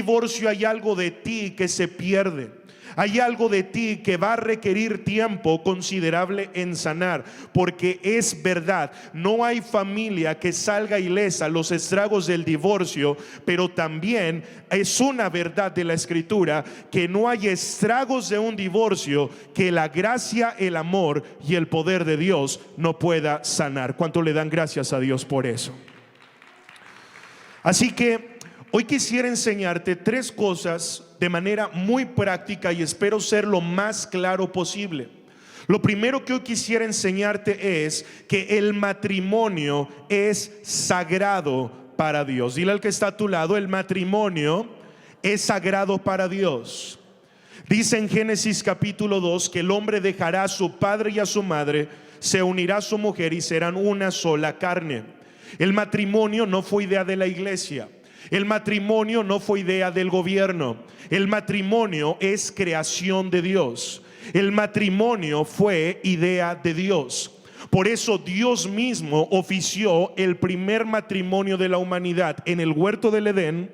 divorcio hay algo de ti que se pierde. Hay algo de ti que va a requerir tiempo considerable en sanar, porque es verdad, no hay familia que salga ilesa los estragos del divorcio, pero también es una verdad de la Escritura que no hay estragos de un divorcio que la gracia, el amor y el poder de Dios no pueda sanar. ¿Cuánto le dan gracias a Dios por eso? Así que hoy quisiera enseñarte 3 cosas de manera muy práctica y espero ser lo más claro posible. Lo primero que hoy quisiera enseñarte es que el matrimonio es sagrado para Dios. Dile al que está a tu lado: el matrimonio es sagrado para Dios. Dice en Génesis capítulo 2 que el hombre dejará a su padre y a su madre, se unirá a su mujer y serán una sola carne. El matrimonio no fue idea de la iglesia. El matrimonio no fue idea del gobierno. El matrimonio es creación de Dios. El matrimonio fue idea de Dios. Por eso Dios mismo ofició el primer matrimonio de la humanidad en el huerto del Edén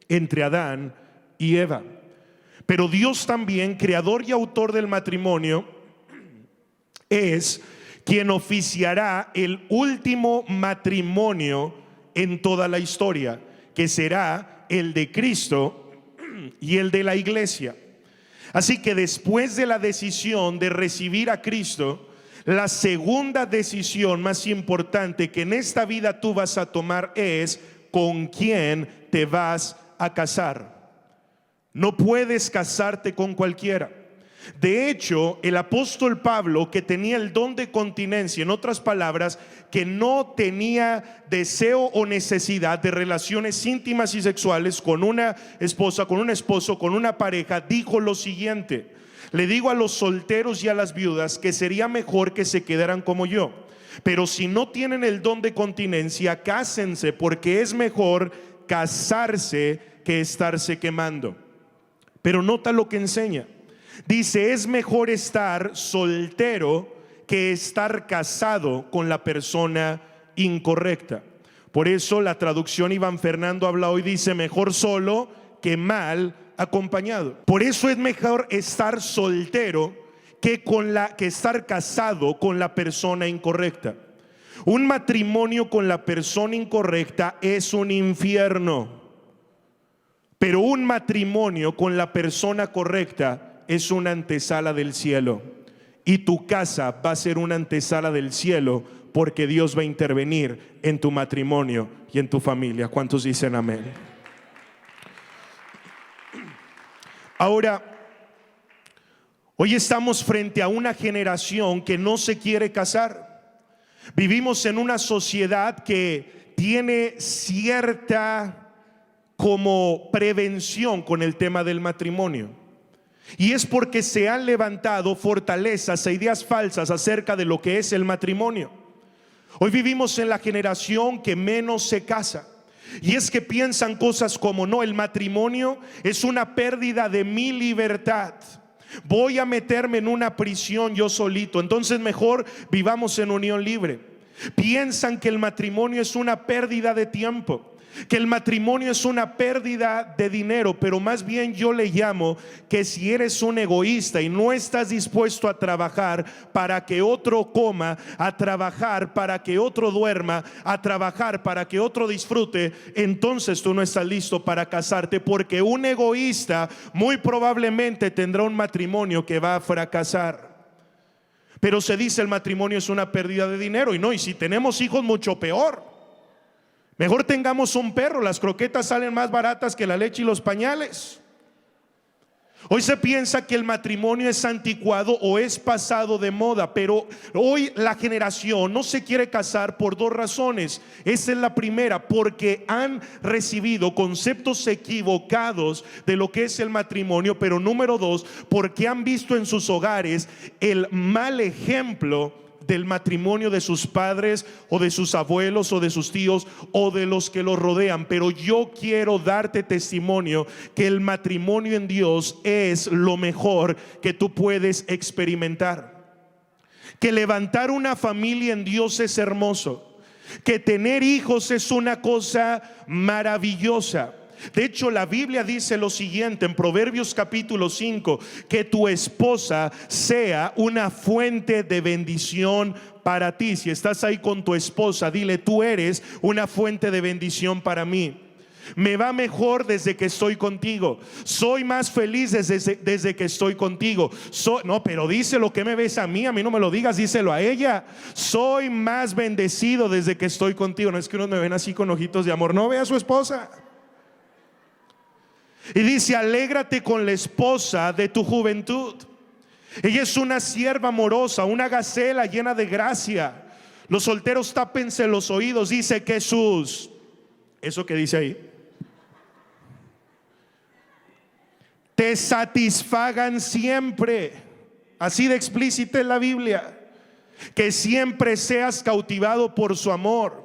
entre Adán y Eva. Pero Dios también, creador y autor del matrimonio, es quien oficiará el último matrimonio en toda la historia, que será el de Cristo y el de la iglesia. Así que después de la decisión de recibir a Cristo, la segunda decisión más importante que en esta vida tú vas a tomar es con quién te vas a casar. No puedes casarte con cualquiera. De hecho, el apóstol Pablo, que tenía el don de continencia, en otras palabras, que no tenía deseo o necesidad de relaciones íntimas y sexuales con una esposa, con un esposo, con una pareja, dijo lo siguiente: le digo a los solteros y a las viudas que sería mejor que se quedaran como yo, pero si no tienen el don de continencia, cásense, porque es mejor casarse que estarse quemando. Pero nota lo que enseña. Dice: es mejor estar soltero que estar casado con la persona incorrecta. Por eso la traducción Iván Fernando habla hoy, dice: mejor solo que mal acompañado. Por eso es mejor estar soltero que estar casado con la persona incorrecta. Un matrimonio con la persona incorrecta es un infierno, pero un matrimonio con la persona correcta es una antesala del cielo. Y tu casa va a ser una antesala del cielo, porque Dios va a intervenir en tu matrimonio y en tu familia. ¿Cuántos dicen amén? Ahora, hoy estamos frente a una generación que no se quiere casar. Vivimos en una sociedad que tiene cierta como prevención con el tema del matrimonio. Y es porque se han levantado fortalezas e ideas falsas acerca de lo que es el matrimonio. Hoy vivimos en la generación que menos se casa. Y es que piensan cosas como: no, el matrimonio es una pérdida de mi libertad. Voy a meterme en una prisión yo solito, entonces mejor vivamos en unión libre. Piensan que el matrimonio es una pérdida de tiempo, que el matrimonio es una pérdida de dinero, pero más bien yo le llamo que si eres un egoísta y no estás dispuesto a trabajar para que otro coma, a trabajar para que otro duerma, a trabajar para que otro disfrute, entonces tú no estás listo para casarte, porque un egoísta muy probablemente tendrá un matrimonio que va a fracasar. Pero se dice el matrimonio es una pérdida de dinero, y no, y si tenemos hijos mucho peor. Mejor tengamos un perro, las croquetas salen más baratas que la leche y los pañales. Hoy se piensa que el matrimonio es anticuado o es pasado de moda, pero hoy la generación no se quiere casar por 2 razones. Esa es la primera: porque han recibido conceptos equivocados de lo que es el matrimonio. Pero número 2, porque han visto en sus hogares el mal ejemplo del matrimonio de sus padres o de sus abuelos o de sus tíos o de los que los rodean. Pero yo quiero darte testimonio que el matrimonio en Dios es lo mejor que tú puedes experimentar, que levantar una familia en Dios es hermoso, que tener hijos es una cosa maravillosa, De hecho, la Biblia dice lo siguiente en Proverbios capítulo 5, que tu esposa sea una fuente de bendición para ti. Si estás ahí con tu esposa, dile: tú eres una fuente de bendición para mí. Me va mejor desde que estoy contigo. Soy más feliz desde que estoy contigo. No, pero díselo, que me ves a mí no me lo digas, díselo a ella. Soy más bendecido desde que estoy contigo. No es que unos me ven así con ojitos de amor. No, ve a su esposa. Y dice: alégrate con la esposa de tu juventud. Ella es una sierva amorosa, una gacela llena de gracia. Los solteros tápense los oídos. Dice que eso que dice ahí, te satisfagan siempre. Así de explícita es la Biblia. Que siempre seas cautivado por su amor.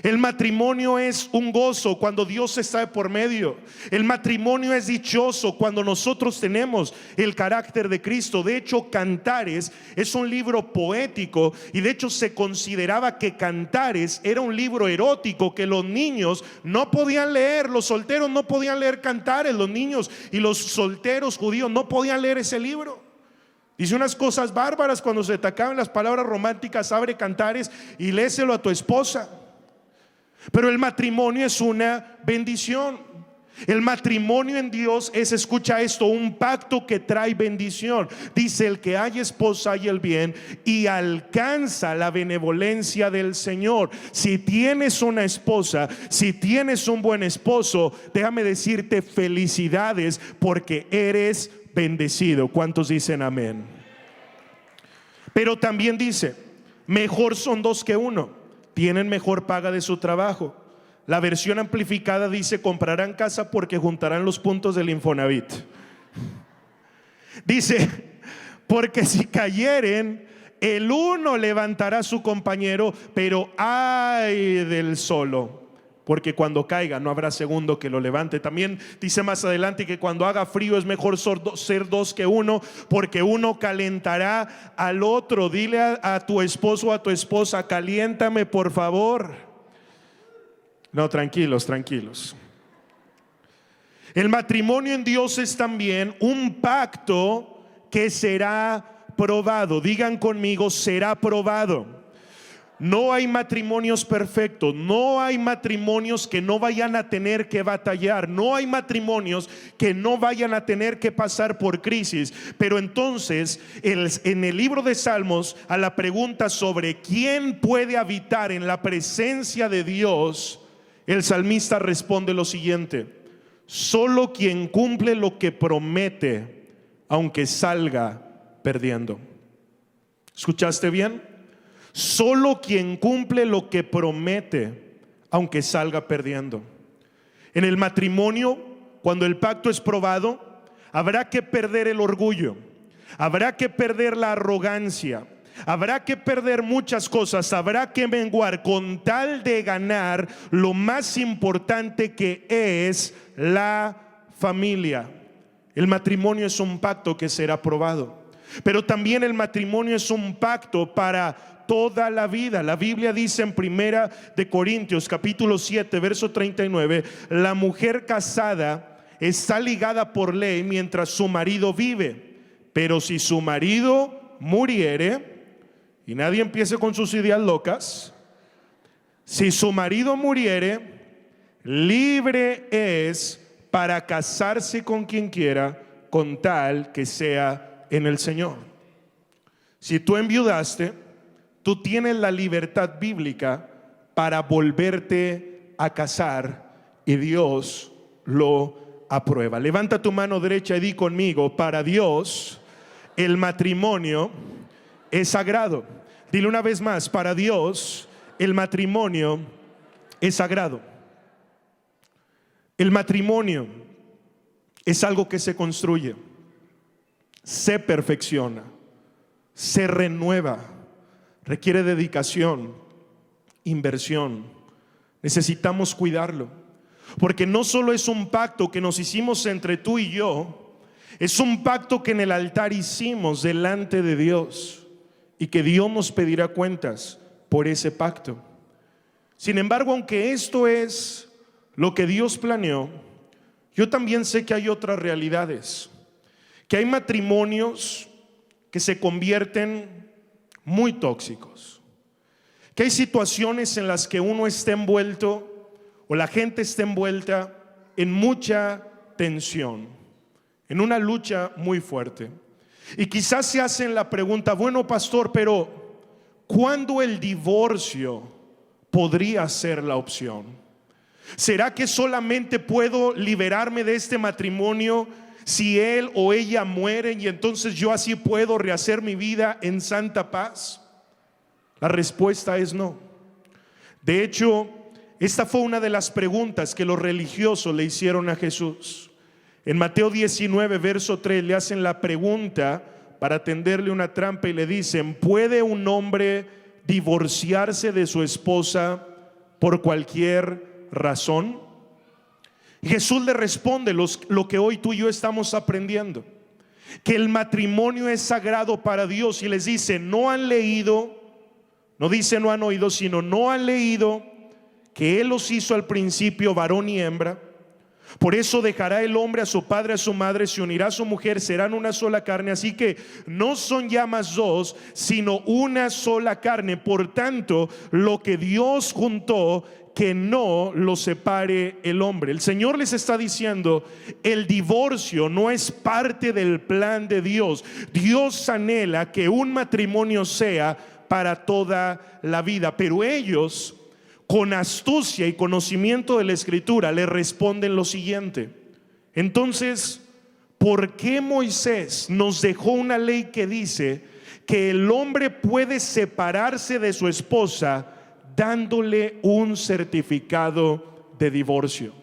El matrimonio es un gozo cuando Dios está de por medio. El matrimonio es dichoso cuando nosotros tenemos el carácter de Cristo. De hecho, Cantares es un libro poético, y de hecho se consideraba que Cantares era un libro erótico que los niños no podían leer. Los solteros no podían leer Cantares. Los niños y los solteros judíos no podían leer ese libro. Dice unas cosas bárbaras cuando se te acaban las palabras románticas. Abre Cantares y léeselo a tu esposa. Pero el matrimonio es una bendición. El matrimonio en Dios es, escucha esto, un pacto que trae bendición. Dice: el que haya esposa haya el bien y alcanza la benevolencia del Señor. Si tienes una esposa, si tienes un buen esposo, déjame decirte felicidades, porque eres bendecido. ¿Cuántos dicen amén? Pero también dice: mejor son dos que uno. Tienen mejor paga de su trabajo. La versión amplificada dice: comprarán casa porque juntarán los puntos del Infonavit. Dice: porque si cayeren, el uno levantará a su compañero, pero ay del solo, porque cuando caiga no habrá segundo que lo levante. También dice más adelante que cuando haga frío es mejor ser dos que uno, porque uno calentará al otro. Dile a tu esposo o a tu esposa: caliéntame por favor. No, tranquilos. El matrimonio en Dios es también un pacto que será probado. Digan conmigo: será probado. No hay matrimonios perfectos, no hay matrimonios que no vayan a tener que batallar, no hay matrimonios que no vayan a tener que pasar por crisis. Pero entonces, en el libro de Salmos, a la pregunta sobre quién puede habitar en la presencia de Dios, el salmista responde lo siguiente: solo quien cumple lo que promete, aunque salga perdiendo. ¿Escuchaste bien? Solo quien cumple lo que promete, aunque salga perdiendo. En el matrimonio, cuando el pacto es probado, habrá que perder el orgullo, habrá que perder la arrogancia, habrá que perder muchas cosas, habrá que menguar con tal de ganar lo más importante, que es la familia. El matrimonio es un pacto que será probado, pero también el matrimonio es un pacto para toda la vida. La Biblia dice en Primera de Corintios capítulo 7 verso 39: la mujer casada está ligada por ley mientras su marido vive, pero si su marido muriere, y nadie empiece con sus ideas locas, si su marido muriere, libre es para casarse con quien quiera, con tal que sea en el Señor. Si tú enviudaste, tú tienes la libertad bíblica para volverte a casar, y Dios lo aprueba. Levanta tu mano derecha y di conmigo: para Dios el matrimonio es sagrado. Dile una vez más: para Dios el matrimonio es sagrado. El matrimonio es algo que se construye, se perfecciona, se renueva. Requiere dedicación, inversión. Necesitamos cuidarlo, porque no solo es un pacto que nos hicimos entre tú y yo, es un pacto que en el altar hicimos delante de Dios, y que Dios nos pedirá cuentas por ese pacto. Sin embargo, aunque esto es lo que Dios planeó, yo también sé que hay otras realidades, que hay matrimonios que se convierten muy tóxicos, que hay situaciones en las que uno está envuelto o la gente está envuelta en mucha tensión, en una lucha muy fuerte. Y quizás se hacen la pregunta, bueno, pastor, pero ¿cuándo el divorcio podría ser la opción? ¿Será que solamente puedo liberarme de este matrimonio si él o ella mueren y entonces yo así puedo rehacer mi vida en santa paz? La respuesta es no. De hecho, esta fue una de las preguntas que los religiosos le hicieron a Jesús. En Mateo 19, verso 3, le hacen la pregunta para tenderle una trampa y le dicen: ¿puede un hombre divorciarse de su esposa por cualquier razón? Y Jesús le responde lo que hoy tú y yo estamos aprendiendo, que el matrimonio es sagrado para Dios, y les dice: no han leído, no dice no han oído, sino no han leído que Él los hizo al principio varón y hembra. Por eso dejará el hombre a su padre, a su madre, se unirá a su mujer, serán una sola carne. Así que no son ya más dos, sino una sola carne. Por tanto, lo que Dios juntó, que no lo separe el hombre. El Señor les está diciendo: el divorcio no es parte del plan de Dios. Dios anhela que un matrimonio sea para toda la vida, pero ellos, con astucia y conocimiento de la Escritura, le responden lo siguiente: entonces, ¿por qué Moisés nos dejó una ley que dice que el hombre puede separarse de su esposa dándole un certificado de divorcio?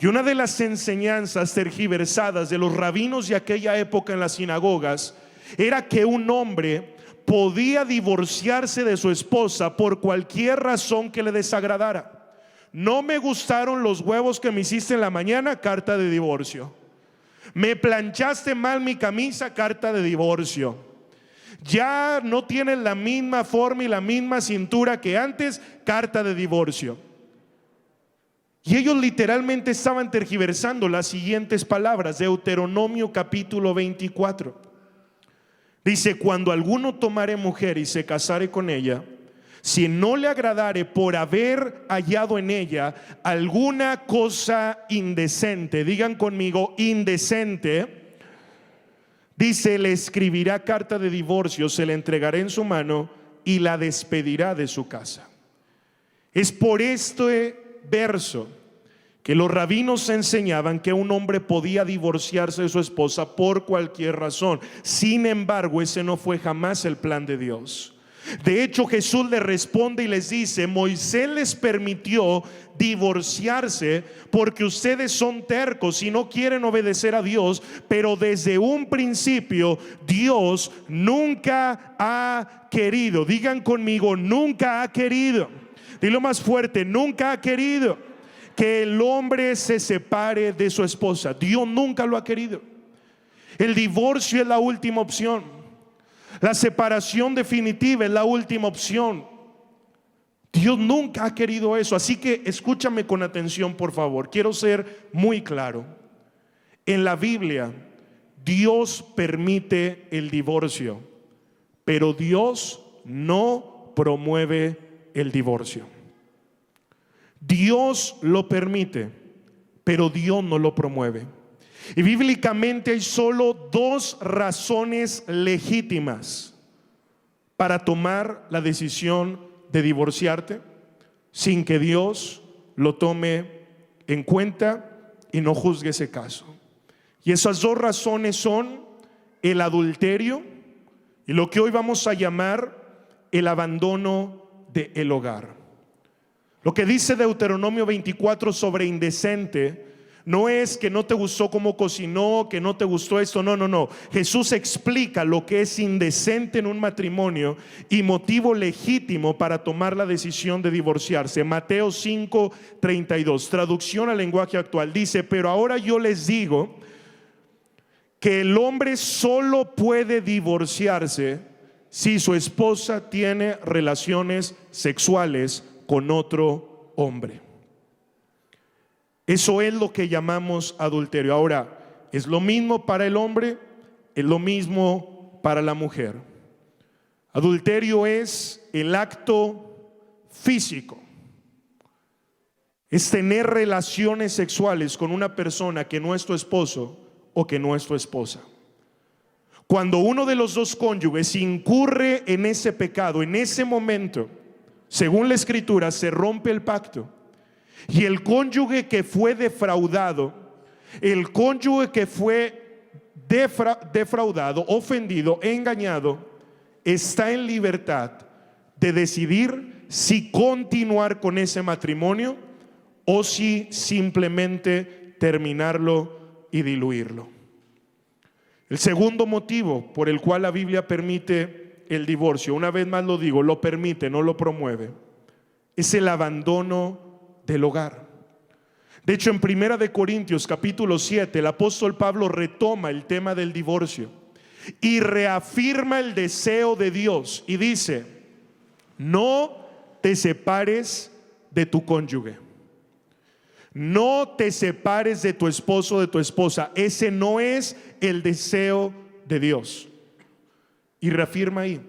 Y una de las enseñanzas tergiversadas de los rabinos de aquella época en las sinagogas era que un hombre podía divorciarse de su esposa por cualquier razón que le desagradara. No me gustaron los huevos que me hiciste en la mañana, carta de divorcio. Me planchaste mal mi camisa, carta de divorcio. Ya no tienes la misma forma y la misma cintura que antes, carta de divorcio. Y ellos literalmente estaban tergiversando las siguientes palabras. Deuteronomio capítulo 24 dice: cuando alguno tomare mujer y se casare con ella, si no le agradare por haber hallado en ella alguna cosa indecente, digan conmigo, indecente, dice, le escribirá carta de divorcio, se le entregará en su mano y la despedirá de su casa. Es por este verso que los rabinos enseñaban que un hombre podía divorciarse de su esposa por cualquier razón. Sin embargo, ese no fue jamás el plan de Dios. De hecho, Jesús les responde y les dice: Moisés les permitió divorciarse porque ustedes son tercos y no quieren obedecer a Dios, pero desde un principio Dios nunca ha querido, digan conmigo, nunca ha querido, dilo más fuerte, nunca ha querido que el hombre se separe de su esposa. Dios nunca lo ha querido. El divorcio es la última opción. La separación definitiva es la última opción. Dios nunca ha querido eso. Así que escúchame con atención, por favor. Quiero ser muy claro. En la Biblia, Dios permite el divorcio, pero Dios no promueve el divorcio. Dios lo permite, pero Dios no lo promueve. Y bíblicamente hay solo dos razones legítimas para tomar la decisión de divorciarte sin que Dios lo tome en cuenta y no juzgue ese caso. Y esas dos razones son el adulterio y lo que hoy vamos a llamar el abandono del hogar. Lo que dice Deuteronomio 24 sobre indecente no es que no te gustó cómo cocinó, que no te gustó esto, no. Jesús explica lo que es indecente en un matrimonio y motivo legítimo para tomar la decisión de divorciarse. Mateo 5:32, traducción al lenguaje actual, dice: pero ahora yo les digo que el hombre solo puede divorciarse si su esposa tiene relaciones sexuales con otro hombre. Eso es lo que llamamos adulterio. Ahora, ¿es lo mismo para el hombre? Es lo mismo para la mujer. Adulterio es el acto físico. Es tener relaciones sexuales con una persona que no es tu esposo o que no es tu esposa. Cuando uno de los dos cónyuges incurre en ese pecado, en ese momento, según la Escritura, se rompe el pacto. Y el cónyuge que fue defraudado, el cónyuge que fue defraudado, ofendido, engañado, está en libertad de decidir si continuar con ese matrimonio o si simplemente terminarlo y diluirlo. El segundo motivo por el cual la Biblia permite el divorcio, una vez más lo digo, lo permite, no lo promueve, es el abandono del hogar. De hecho, en 1 de Corintios capítulo 7, el apóstol Pablo retoma el tema del divorcio y reafirma el deseo de Dios y dice: no te separes de tu cónyuge, no te separes de tu esposo o de tu esposa. Ese no es el deseo de Dios. Y reafirma ahí: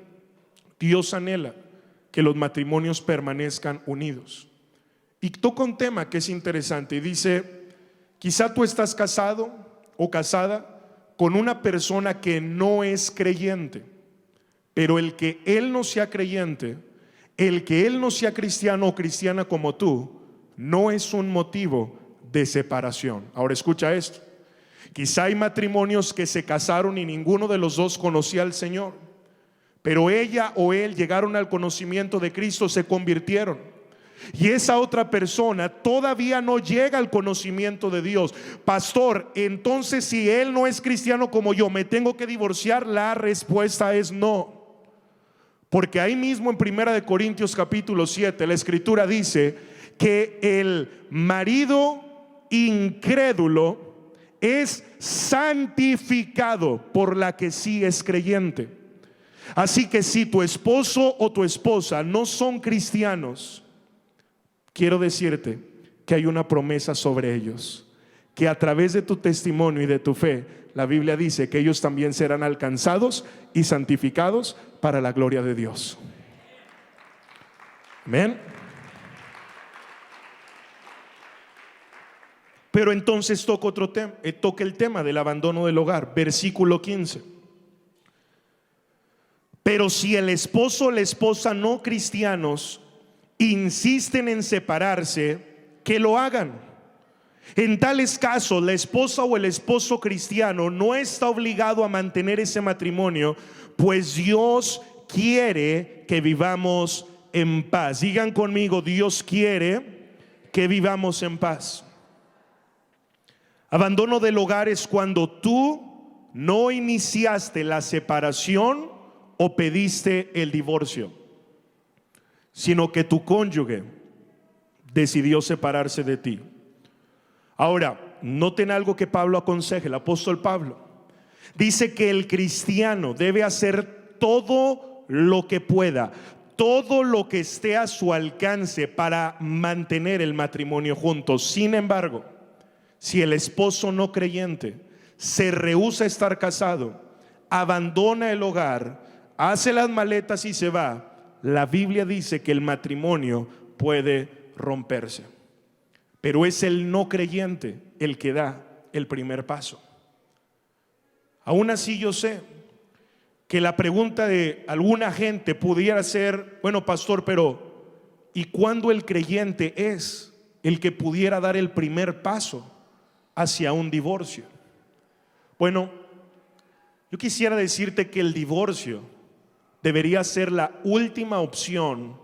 Dios anhela que los matrimonios permanezcan unidos. Y toca un tema que es interesante y dice: quizá tú estás casado o casada con una persona que no es creyente, pero el que él no sea creyente, el que él no sea cristiano o cristiana como tú, no es un motivo de separación. Ahora escucha esto: quizá hay matrimonios que se casaron y ninguno de los dos conocía al Señor, pero ella o él llegaron al conocimiento de Cristo, se convirtieron. Y esa otra persona todavía no llega al conocimiento de Dios. Pastor, entonces si él no es cristiano como yo, ¿me tengo que divorciar? La respuesta es no. Porque ahí mismo en 1 de Corintios capítulo 7 la Escritura dice que el marido incrédulo es santificado por la que sí es creyente. Así que si tu esposo o tu esposa no son cristianos, quiero decirte que hay una promesa sobre ellos, que a través de tu testimonio y de tu fe, la Biblia dice que ellos también serán alcanzados y santificados para la gloria de Dios. Amén. Pero entonces toca otro tema, toca el tema del abandono del hogar, versículo 15. Pero si el esposo o la esposa no cristianos insisten en separarse, que lo hagan. En tales casos, la esposa o el esposo cristiano no está obligado a mantener ese matrimonio, pues Dios quiere que vivamos en paz. Digan conmigo: Dios quiere que vivamos en paz. Abandono del hogar es cuando tú no iniciaste la separación o pediste el divorcio, sino que tu cónyuge decidió separarse de ti. Ahora, noten algo que Pablo aconseja, el apóstol Pablo. Dice que el cristiano debe hacer todo lo que pueda, todo lo que esté a su alcance para mantener el matrimonio juntos. Sin embargo, si el esposo no creyente se rehúsa a estar casado, abandona el hogar, hace las maletas y se va, la Biblia dice que el matrimonio puede romperse. Pero es el no creyente el que da el primer paso. Aún así yo sé que la pregunta de alguna gente pudiera ser: bueno, pastor, pero ¿y cuándo el creyente es el que pudiera dar el primer paso hacia un divorcio? Bueno, yo quisiera decirte que el divorcio debería ser la última opción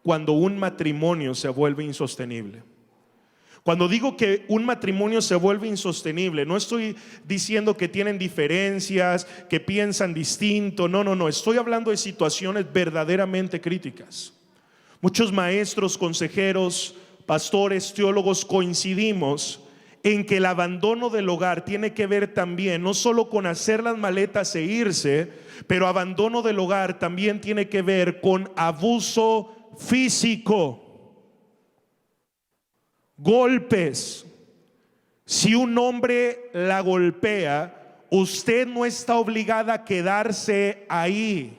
cuando un matrimonio se vuelve insostenible. Cuando digo que un matrimonio se vuelve insostenible, no estoy diciendo que tienen diferencias, que piensan distinto, no, estoy hablando de situaciones verdaderamente críticas. Muchos maestros, consejeros, pastores, teólogos coincidimos en que el abandono del hogar tiene que ver también no solo con hacer las maletas e irse, pero abandono del hogar también tiene que ver con abuso físico, golpes, Si un hombre la golpea, usted no está obligada a quedarse ahí.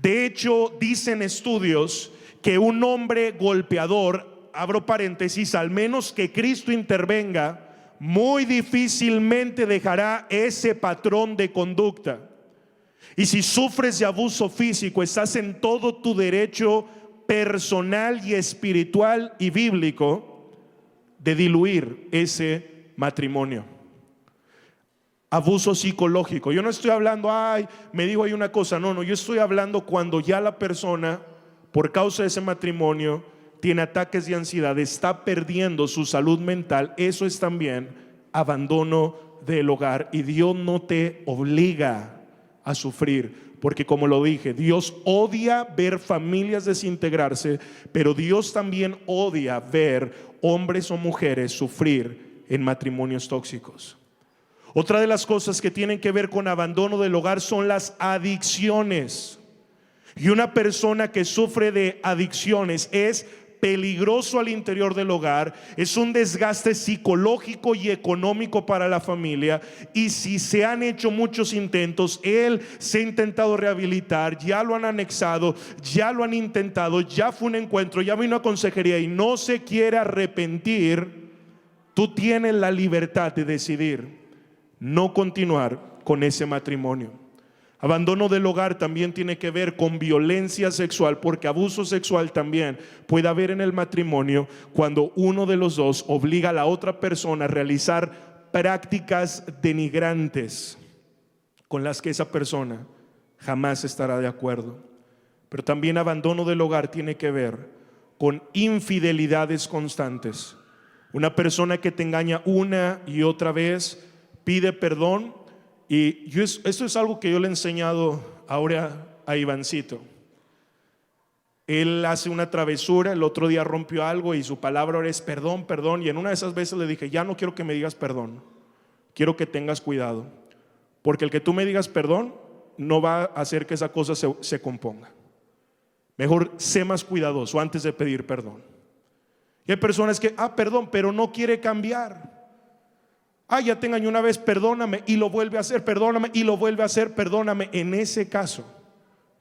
De hecho, dicen estudios que un hombre golpeador, abro paréntesis, al menos que Cristo intervenga, muy difícilmente dejará ese patrón de conducta. Y si sufres de abuso físico, estás en todo tu derecho personal y espiritual y bíblico de diluir ese matrimonio. Abuso psicológico. Yo no estoy hablando, ay, me dijo ahí una cosa. No, yo estoy hablando cuando ya la persona, por causa de ese matrimonio, tiene ataques de ansiedad, está perdiendo su salud mental. Eso es también abandono del hogar. Y Dios no te obliga a sufrir, porque como lo dije, Dios odia ver familias desintegrarse, pero Dios también odia ver hombres o mujeres sufrir en matrimonios tóxicos. Otra de las cosas que tienen que ver con abandono del hogar son las adicciones. Y una persona que sufre de adicciones es peligroso al interior del hogar, es un desgaste psicológico y económico para la familia. Y si se han hecho muchos intentos, él se ha intentado rehabilitar, ya lo han anexado, ya lo han intentado, ya fue un encuentro, ya vino a consejería y no se quiere arrepentir, tú tienes la libertad de decidir no continuar con ese matrimonio. Abandono del hogar también tiene que ver con violencia sexual, porque abuso sexual también puede haber en el matrimonio cuando uno de los dos obliga a la otra persona a realizar prácticas denigrantes con las que esa persona jamás estará de acuerdo. Pero también abandono del hogar tiene que ver con infidelidades constantes. Una persona que te engaña una y otra vez, pide perdón. Y esto es algo que yo le he enseñado ahora a Ivancito. Él hace una travesura, el otro día rompió algo y su palabra ahora es perdón, perdón. Y en una de esas veces le dije, ya no quiero que me digas perdón, quiero que tengas cuidado, porque el que tú me digas perdón no va a hacer que esa cosa se componga. Mejor sé más cuidadoso antes de pedir perdón. Y hay personas que, perdón, pero no quiere cambiar. Ya te engañé una vez, perdóname, y lo vuelve a hacer, perdóname, y lo vuelve a hacer, perdóname. En ese caso,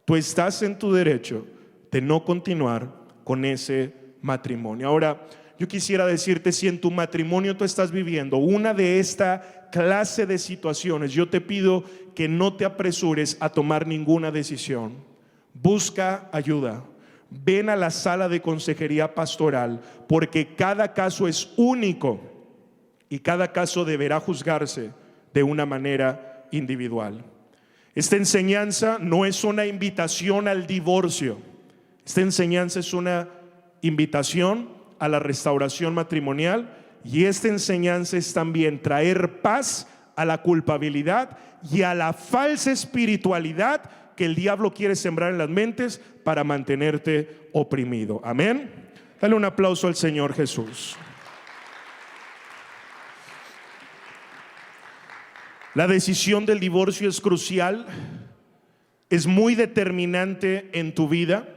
tú estás en tu derecho de no continuar con ese matrimonio. Ahora, yo quisiera decirte, si en tu matrimonio tú estás viviendo una de esta clase de situaciones, yo te pido que no te apresures a tomar ninguna decisión. Busca ayuda. Ven a la sala de consejería pastoral, porque cada caso es único y cada caso deberá juzgarse de una manera individual. Esta enseñanza no es una invitación al divorcio. Esta enseñanza es una invitación a la restauración matrimonial, y esta enseñanza es también traer paz a la culpabilidad y a la falsa espiritualidad que el diablo quiere sembrar en las mentes para mantenerte oprimido. Amén. Dale un aplauso al Señor Jesús. La decisión del divorcio es crucial, es muy determinante en tu vida.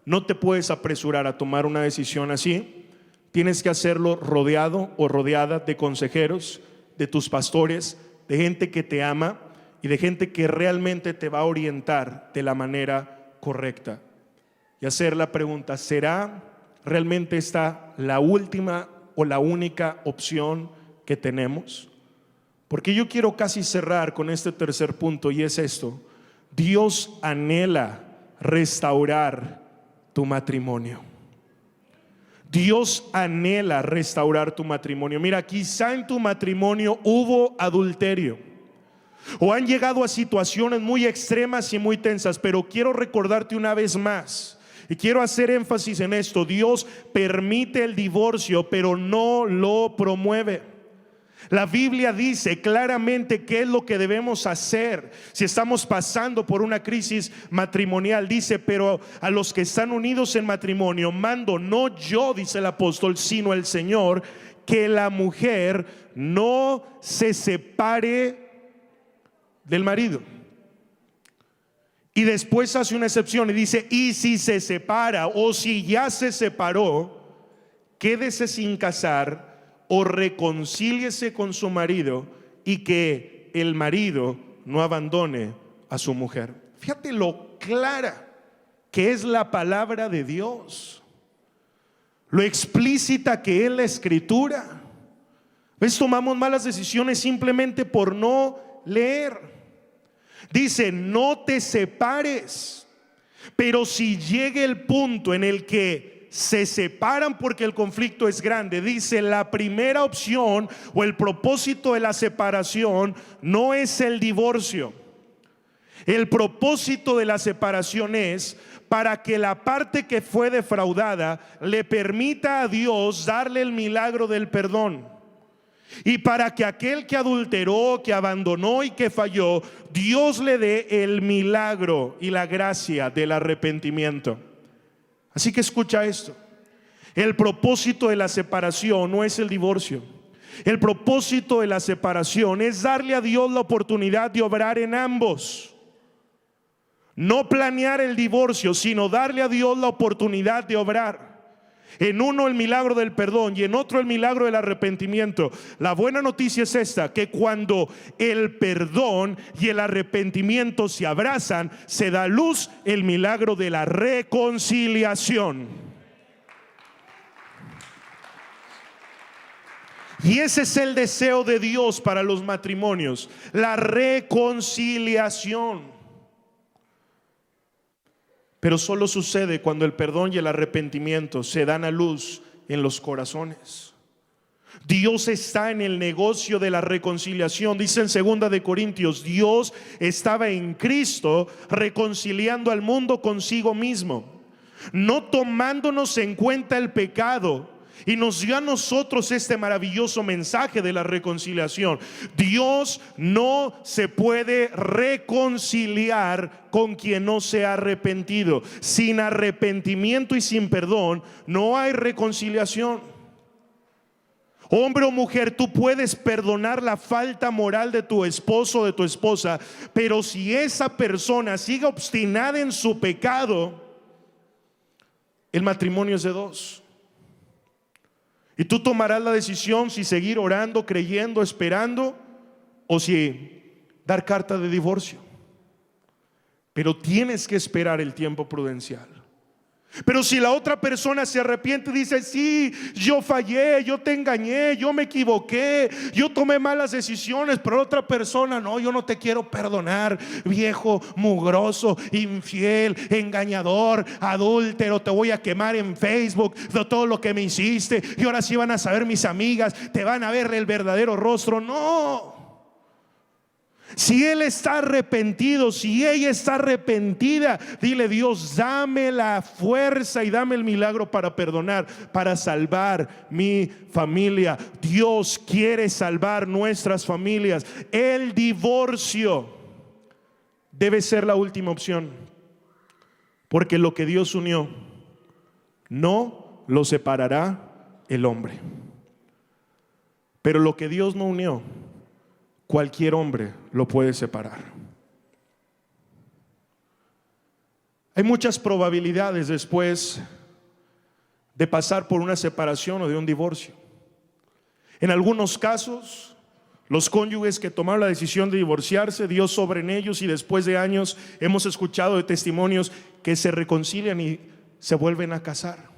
No te puedes apresurar a tomar una decisión así. Tienes que hacerlo rodeado o rodeada de consejeros, de tus pastores, de gente que te ama y de gente que realmente te va a orientar de la manera correcta. Y hacer la pregunta, ¿será realmente esta la última o la única opción que tenemos? Porque yo quiero casi cerrar con este tercer punto, y es esto: Dios anhela restaurar tu matrimonio. Dios anhela restaurar tu matrimonio. Mira, quizá en tu matrimonio hubo adulterio, o han llegado a situaciones muy extremas y muy tensas, pero quiero recordarte una vez más, y quiero hacer énfasis en esto: Dios permite el divorcio, pero no lo promueve. La Biblia dice claramente qué es lo que debemos hacer si estamos pasando por una crisis matrimonial. Dice, pero a los que están unidos en matrimonio mando, no yo, dice el apóstol, sino el Señor, que la mujer no se separe del marido. Y después hace una excepción y dice, y si se separa o si ya se separó, quédese sin casar o reconcíliese con su marido, y que el marido no abandone a su mujer. Fíjate lo clara que es la palabra de Dios, lo explícita que es la escritura. ¿Ves? Tomamos malas decisiones simplemente por no leer. Dice: no te separes. Pero si llega el punto en el que se separan porque el conflicto es grande, dice: la primera opción o el propósito de la separación no es el divorcio. El propósito de la separación es para que la parte que fue defraudada le permita a Dios darle el milagro del perdón, y para que aquel que adulteró, que abandonó y que falló, Dios le dé el milagro y la gracia del arrepentimiento. Así que escucha esto: el propósito de la separación no es el divorcio. El propósito de la separación es darle a Dios la oportunidad de obrar en ambos. No planear el divorcio, sino darle a Dios la oportunidad de obrar. En uno el milagro del perdón y en otro el milagro del arrepentimiento. La buena noticia es esta: que cuando el perdón y el arrepentimiento se abrazan, se da a luz el milagro de la reconciliación. Y ese es el deseo de Dios para los matrimonios: la reconciliación. Pero solo sucede cuando el perdón y el arrepentimiento se dan a luz en los corazones. Dios está en el negocio de la reconciliación. Dice en 2 de Corintios: Dios estaba en Cristo reconciliando al mundo consigo mismo, no tomándonos en cuenta el pecado, y nos dio a nosotros este maravilloso mensaje de la reconciliación. Dios no se puede reconciliar con quien no se ha arrepentido. Sin arrepentimiento y sin perdón no hay reconciliación. Hombre o mujer, tú puedes perdonar la falta moral de tu esposo o de tu esposa, pero si esa persona sigue obstinada en su pecado, el matrimonio es de dos. Y tú tomarás la decisión si seguir orando, creyendo, esperando, o si dar carta de divorcio. Pero tienes que esperar el tiempo prudencial. Pero si la otra persona se arrepiente y dice: sí, yo fallé, yo te engañé, yo me equivoqué, yo tomé malas decisiones, pero la otra persona: no, yo no te quiero perdonar, viejo mugroso, infiel, engañador, adúltero, te voy a quemar en Facebook de todo lo que me hiciste, y ahora sí van a saber mis amigas, te van a ver el verdadero rostro. No. Si él está arrepentido, si ella está arrepentida, dile: Dios, dame la fuerza y dame el milagro para perdonar, para salvar mi familia. Dios quiere salvar nuestras familias. El divorcio debe ser la última opción, porque lo que Dios unió no lo separará el hombre. Pero lo que Dios no unió, cualquier hombre lo puede separar. Hay muchas probabilidades después de pasar por una separación o de un divorcio. En algunos casos, los cónyuges que tomaron la decisión de divorciarse, Dios obra en ellos, y después de años hemos escuchado de testimonios que se reconcilian y se vuelven a casar.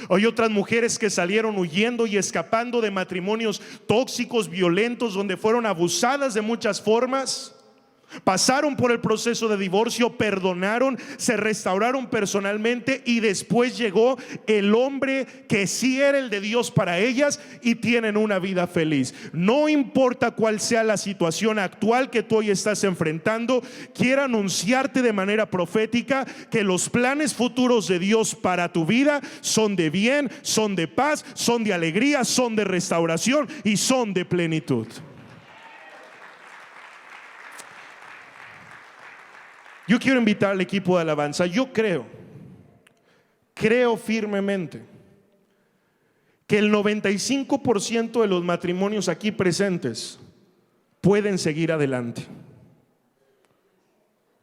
Hay otras mujeres que salieron huyendo y escapando de matrimonios tóxicos, violentos, donde fueron abusadas de muchas formas. Pasaron por el proceso de divorcio, perdonaron, se restauraron personalmente, y después llegó el hombre que sí era el de Dios para ellas, y tienen una vida feliz. No importa cuál sea la situación actual que tú hoy estás enfrentando, quiero anunciarte de manera profética que los planes futuros de Dios para tu vida son de bien, son de paz, son de alegría, son de restauración y son de plenitud. Yo quiero invitar al equipo de alabanza. Yo creo firmemente que el 95% de los matrimonios aquí presentes pueden seguir adelante,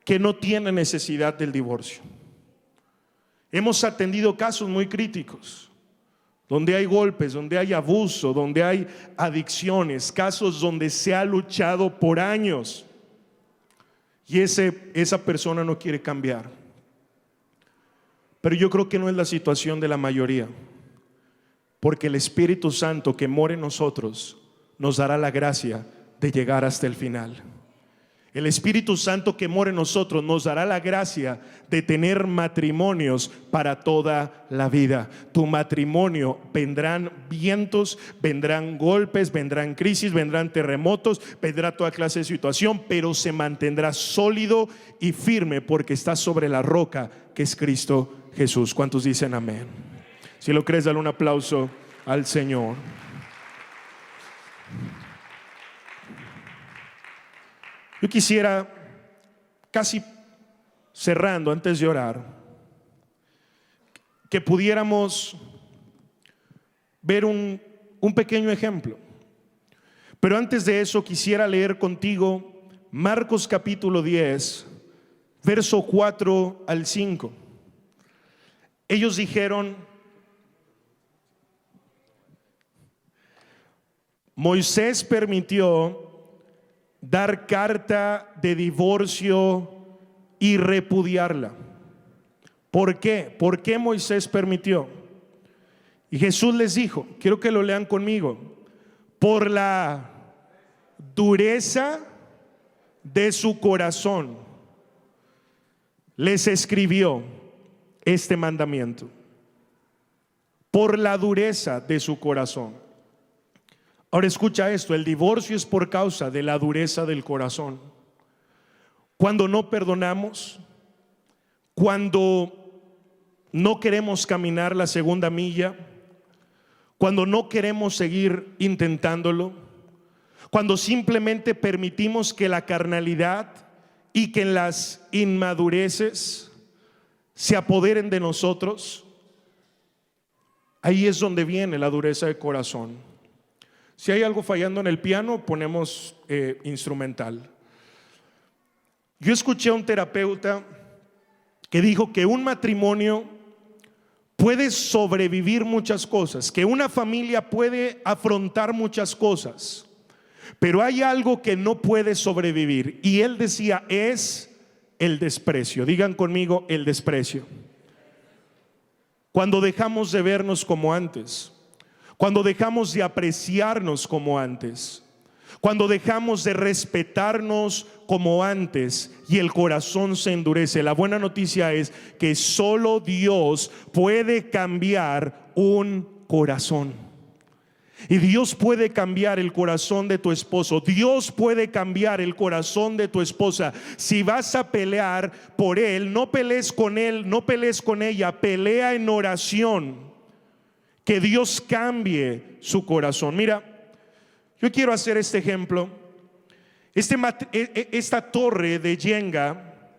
que no tienen necesidad del divorcio. Hemos atendido casos muy críticos donde hay golpes, donde hay abuso, donde hay adicciones, casos donde se ha luchado por años y esa persona no quiere cambiar. Pero yo creo que no es la situación de la mayoría, porque el Espíritu Santo que mora en nosotros nos dará la gracia de llegar hasta el final. El Espíritu Santo que mora en nosotros nos dará la gracia de tener matrimonios para toda la vida. Tu matrimonio, vendrán vientos, vendrán golpes, vendrán crisis, vendrán terremotos, vendrá toda clase de situación, pero se mantendrá sólido y firme porque está sobre la roca que es Cristo Jesús. ¿Cuántos dicen amén? Si lo crees, dale un aplauso al Señor. Yo quisiera, casi cerrando, antes de orar, que pudiéramos ver un pequeño ejemplo. Pero antes de eso quisiera leer contigo Marcos capítulo 10, verso 4 al 5. Ellos dijeron: Moisés permitió dar carta de divorcio y repudiarla. ¿Por qué? ¿Por qué Moisés permitió? Y Jesús les dijo, quiero que lo lean conmigo: por la dureza de su corazón les escribió este mandamiento. Por la dureza de su corazón. Ahora escucha esto: el divorcio es por causa de la dureza del corazón. Cuando no perdonamos, cuando no queremos caminar la segunda milla, cuando no queremos seguir intentándolo, cuando simplemente permitimos que la carnalidad y que las inmadureces se apoderen de nosotros, ahí es donde viene la dureza de corazón. Si hay algo fallando en el piano, ponemos instrumental. Yo escuché a un terapeuta que dijo que un matrimonio puede sobrevivir muchas cosas, que una familia puede afrontar muchas cosas, pero hay algo que no puede sobrevivir, y él decía es el desprecio. Digan conmigo: el desprecio. Cuando dejamos de vernos como antes, cuando dejamos de apreciarnos como antes, cuando dejamos de respetarnos como antes y el corazón se endurece. La buena noticia es que solo Dios puede cambiar un corazón. Y Dios puede cambiar el corazón de tu esposo. Dios puede cambiar el corazón de tu esposa. Si vas a pelear por él, no pelees con él, no pelees con ella, pelea en oración. Que Dios cambie su corazón. Mira, yo quiero hacer este ejemplo. Esta torre de Jenga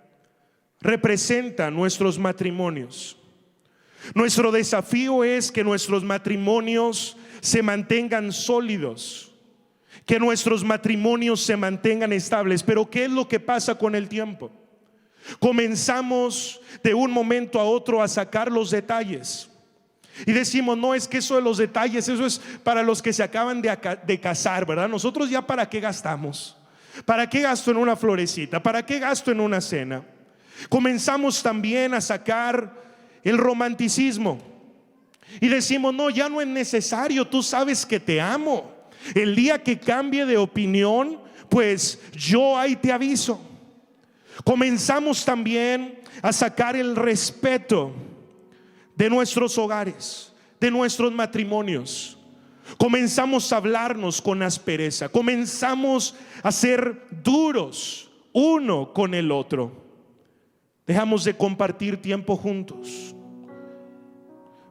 representa nuestros matrimonios. Nuestro desafío es que nuestros matrimonios se mantengan sólidos, que nuestros matrimonios se mantengan estables. Pero ¿qué es lo que pasa con el tiempo? Comenzamos de un momento a otro a sacar los detalles. Y decimos, no, es que eso de los detalles, eso es para los que se acaban de casar, ¿verdad? Nosotros ya, ¿para qué gastamos? ¿Para qué gasto en una florecita? ¿Para qué gasto en una cena? Comenzamos también a sacar el romanticismo y decimos, no, ya no es necesario, tú sabes que te amo. El día que cambie de opinión, pues yo ahí te aviso. Comenzamos también a sacar el respeto de nuestros hogares, de nuestros matrimonios. Comenzamos a hablarnos con aspereza, comenzamos a ser duros uno con el otro. Dejamos de compartir tiempo juntos.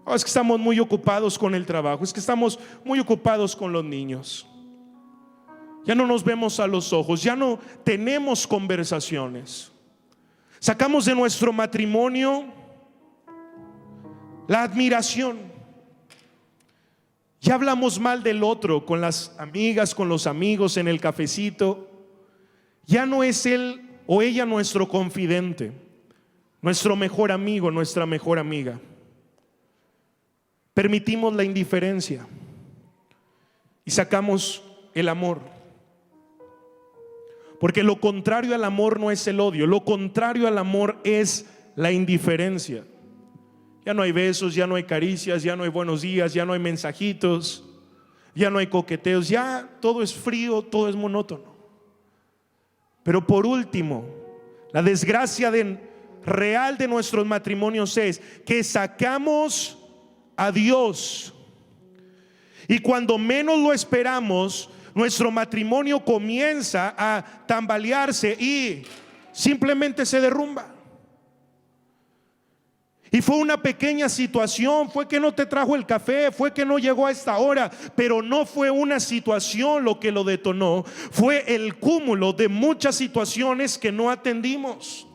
Oh, es que estamos muy ocupados con el trabajo, es que estamos muy ocupados con los niños. Ya no nos vemos a los ojos, ya no tenemos conversaciones. Sacamos de nuestro matrimonio la admiración. Ya hablamos mal del otro con las amigas, con los amigos, en el cafecito. Ya no es él o ella nuestro confidente, nuestro mejor amigo, nuestra mejor amiga. permitimos la indiferencia y sacamos el amor. Porque lo contrario al amor no es el odio, lo contrario al amor es la indiferencia. Ya no hay besos, ya no hay caricias, ya no hay buenos días, ya no hay mensajitos, ya no hay coqueteos, ya todo es frío, todo es monótono. Pero por último, la desgracia real de nuestros matrimonios es que sacamos a Dios, y cuando menos lo esperamos, nuestro matrimonio comienza a tambalearse y simplemente se derrumba. Y fue una pequeña situación, fue que no te trajo el café, fue que no llegó a esta hora, pero no fue una situación lo que lo detonó, fue el cúmulo de muchas situaciones que no atendimos.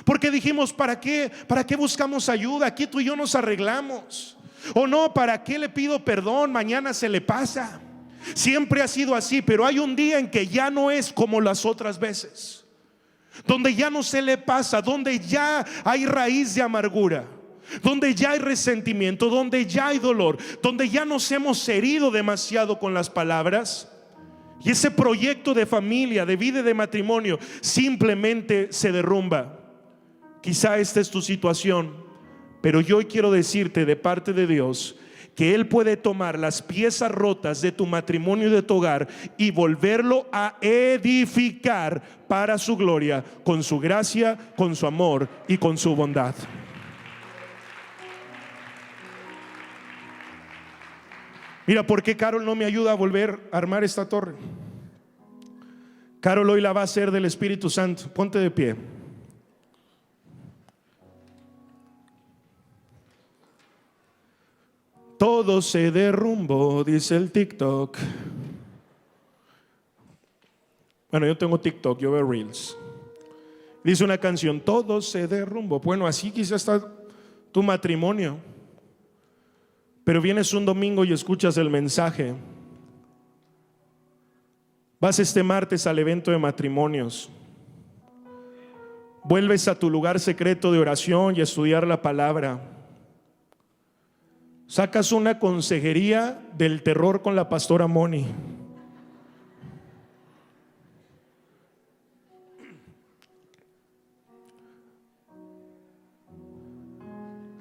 Porque dijimos, ¿para qué buscamos ayuda? Aquí tú y yo nos arreglamos. O no, ¿para qué le pido perdón? Mañana se le pasa. Siempre ha sido así, pero hay un día en que ya no es como las otras veces, donde ya no se le pasa, donde ya hay raíz de amargura, donde ya hay resentimiento, donde ya hay dolor, donde ya nos hemos herido demasiado con las palabras. Y ese proyecto de familia, de vida y de matrimonio simplemente se derrumba. Quizá esta es tu situación, pero yo hoy quiero decirte de parte de Dios que Él puede tomar las piezas rotas de tu matrimonio y de tu hogar y volverlo a edificar para su gloria, con su gracia, con su amor y con su bondad. Mira, ¿por qué Carol no me ayuda a volver a armar esta torre? Carol hoy la va a hacer del Espíritu Santo. Ponte de pie. Todo se derrumbó, dice el TikTok. Bueno, yo tengo TikTok, yo veo Reels. Dice una canción, todo se derrumbó. Bueno, así quizás está tu matrimonio. Pero vienes un domingo y escuchas el mensaje. Vas este martes al evento de matrimonios. Vuelves a tu lugar secreto de oración y a estudiar la palabra. Sacas una consejería del terror con la pastora Moni.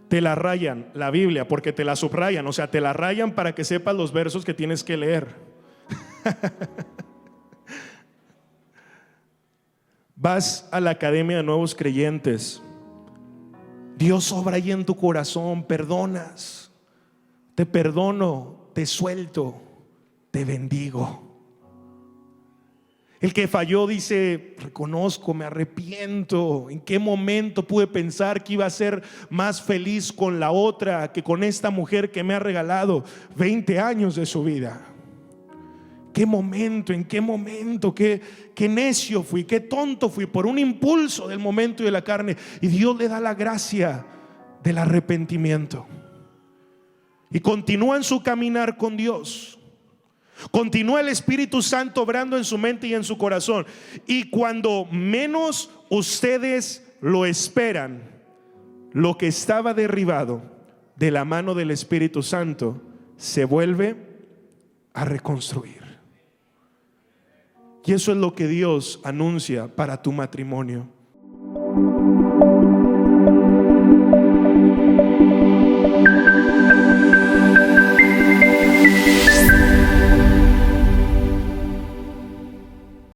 Te la rayan la Biblia porque te la subrayan, o sea, te la rayan para que sepas los versos que tienes que leer. Vas a la Academia de Nuevos Creyentes. Dios obra ahí en tu corazón, perdonas. Te perdono, te suelto, te bendigo. El que falló dice, reconozco, me arrepiento. ¿En qué momento pude pensar que iba a ser más feliz con la otra que con esta mujer que me ha regalado 20 años de su vida? ¿Qué momento? ¿En qué momento? ¿Qué necio fui? ¿Qué tonto fui? Por un impulso del momento y de la carne. Y Dios le da la gracia del arrepentimiento. Y continúa en su caminar con Dios. Continúa el Espíritu Santo obrando en su mente y en su corazón. Y cuando menos ustedes lo esperan, lo que estaba derribado de la mano del Espíritu Santo se vuelve a reconstruir. Y eso es lo que Dios anuncia para tu matrimonio.